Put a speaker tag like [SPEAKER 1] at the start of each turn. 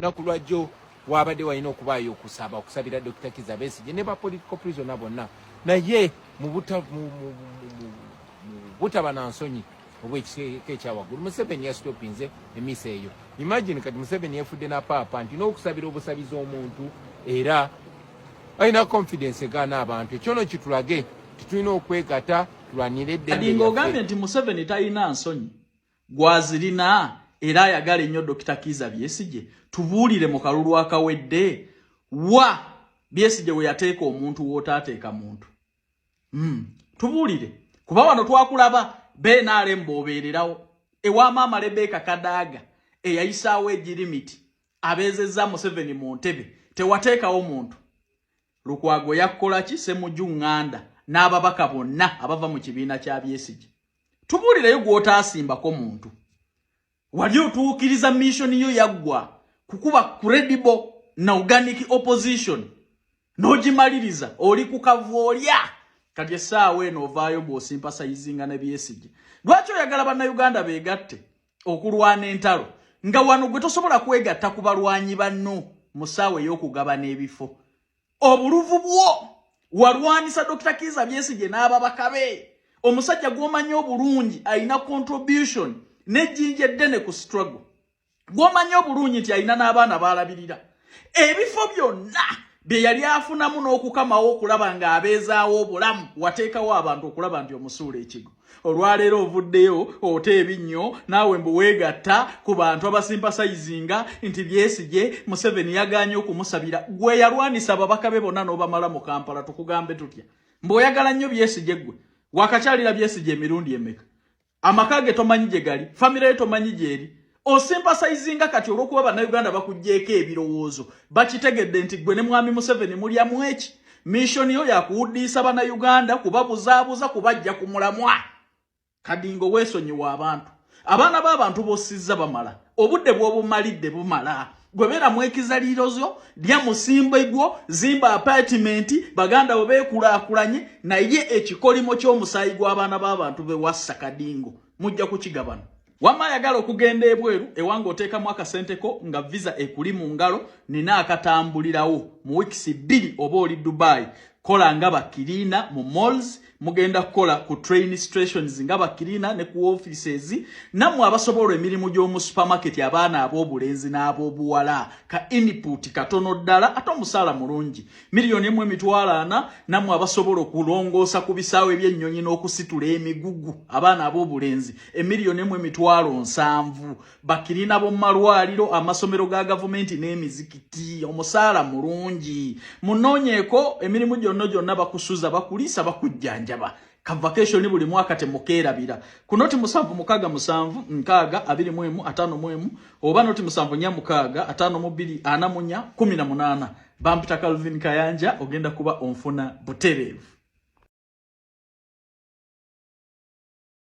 [SPEAKER 1] olunaku lwajjo wabadde walina okubaayo okusabira Dr. Kizza Besigye ne ba political prisoner bonna naye mu butaba na nsonyi obw'ekiteeka ekyawaggulu Museveni yasitopinze emisa eyo. Imagine kati Museveni yefudde napaapa nti n'okusabira obusabizi omuntu era alina confidence egaana abantu ekyono kitulage titulina okwegatta tulwanire eddembe.
[SPEAKER 2] Kadingo ogambye nti Museveni talina nsonyi gwazirina era ayagala ennyo Dr. Kizza Besigye. Tubuulire mu kalulu akawedde wa Besigye we yateeka omuntu w'otaateeka muntu. Tubuulire kuba wano twakulaba BNRM boobeererawo ewa maama Rebecca Kadaga eyayisaawo egirimiti abeezezza Museveni mu ntebe tewateekawo muntu. Lukwago yakola ki Ssemujju Nganda n'ababaka bonna abava mu kibiina kya Besigye. Tubuulireyo gw'otaasimbako muntu. Wali otuukiriza mission yo yaggwa kukuba credible na organic opposition n'ogimaliriza oli ku kavoolia kati essaawa eno ovaayo bw'osimpasayizinga ne Besigye. Lwaki oyagala bannayuganda beegatte okulwana entalo nga wano gwe tosobola kwegatta ku balwanyi banno mu ssaawa ey'okugabana ebifo? Obuluvu bwo walwanisa Dr. Kizza Besigye n'ababaka be. Omusajja gw'omanyi obulungi alina contribution n'ejjinja eddene ku struggle. Gw'omanyi obulungi nti alina n'abaana baalabirira. Ebifo byonna bye yali afunamu n'okukamawo okulaba ng'abeezaawo obulamu wateekawo abantu okulaba nti omusuula ekigo. Olwaleero ovuddeyo ote ebinnyo naawe mbu weegatta ku bantu abasimpasayizinga nti Besigye Museveni yagaanye okumusabira. Gwe yalwanisa ababaka be bonna n'obamala mu Kampala tukugambe tutya? Mbu oyagala nnyo Besigye gwe wakakyalira Besigye emirundi emeka? Amaka ge tomanyi gye gali, famire ye tomanyi gyeri. Osimpasayizinga kati olw'okuba bannayuganda bakugjeeko ebirowoozo bakitegedde nti gwe ne mwami Museveni mulyamu eki. Mission yo yakuwuddiisa bannayuganda kubabuzaabuza kubajja ku mulamwa. Kadingo weesonyiwa abantu. Abaana b'abantu b'ossizza bamala. Obudde bw'obumalidde bumala. Gwe beera mwekizaliirozo lya musimbo egwo zimba apartment baganda bo beekulaakulanye naye ekikolimo ky'omusaayi gw'abaana b'abantu be wassa Kadingo mujja kukigabana. Wamma ayagala okugenda ebweru ewange oteekamu akasenteko nga visa ekuli mu ngalo nina akatambulirawo mu weeks 2 oba oli Dubai. Kola nga bakiriina mu malls mugenda kukola ku train stations nga bakiriina ne ku offices nammwe abasobola emirimu gy'omu supermarket abaana ab'obulenzi n'ab'obuwala ka input katono ddala ate omusaala mulungi $1,400,000 nammwe abasobola okulongoosa ku bisaawe by'ennyonyi n'okusitula emigugu abaana ab'obulenzi $1,700,000 bakiriina b'omu malwaliro amasomero ga gavumenti n'emizikiti omusaala mulungi munoonyeeko emirimu gyonna bakusuza bakuliisa bakujjanja ka vacation buli mwaka temukeerabira ku noti 777 oba noti 746 524 18 bampita Calvin Kayanja ogenda kuba onfuna butereevu.